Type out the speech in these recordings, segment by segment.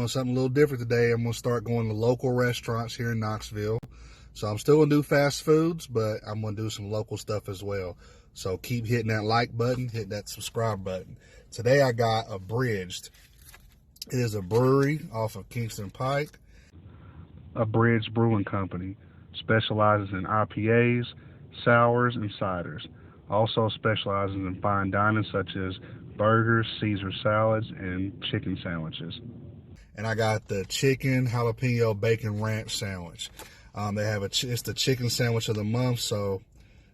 doing something a little different today. I'm going to start going to local restaurants here in Knoxville. So I'm still going to do fast foods, but I'm going to do some local stuff as well. So keep hitting that like button, hit that subscribe button. Today I got Abridged. It is a brewery off of Kingston Pike. Abridged Brewing Company specializes in IPAs, sours, and ciders. Also specializes in fine dining such as burgers, Caesar salads, and chicken sandwiches. And I got the chicken jalapeno bacon ranch sandwich. They have it's the chicken sandwich of the month, so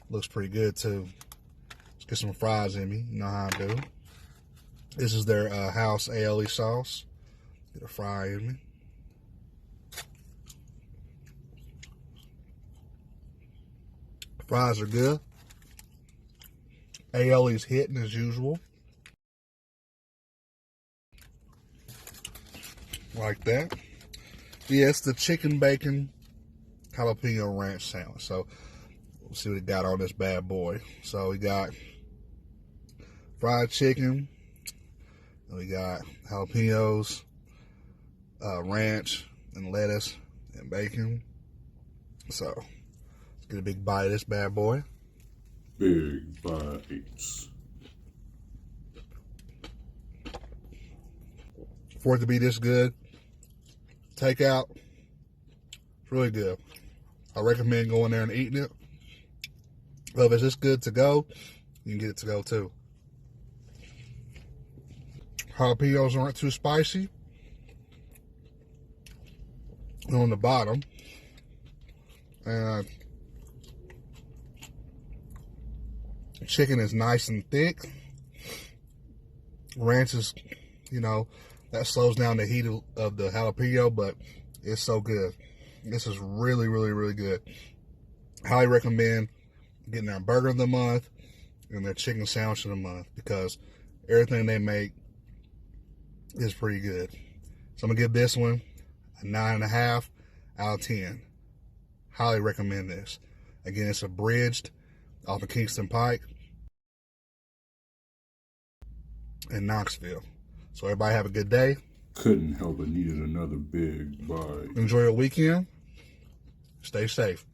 it looks pretty good too. Let's get some fries in me. You know how I do. This is their house aioli sauce. Get a fry in me. Fries are good. Aioli's hitting as usual. Like that. Yeah, it's the chicken bacon jalapeno ranch sandwich. So we'll see what it got on this bad boy. So we got fried chicken. We got jalapenos, ranch, and lettuce, and bacon. So let's get a big bite of this bad boy. Big bites. For it to be this good, takeout, it's really good. I recommend going there and eating it. But if it's this good to go, you can get it to go too. Jalapenos aren't too spicy. And on the bottom, and chicken is nice and thick. Ranch is, that slows down the heat of the jalapeno, but it's so good. This is really, really, really good. Highly recommend getting their burger of the month and their chicken sandwich of the month because everything they make is pretty good. So I'm going to give this one a 9.5 out of 10. Highly recommend this. Again, it's Abridged off of Kingston Pike in Knoxville. So everybody have a good day. Couldn't help but needed another big bite. Enjoy your weekend. Stay safe.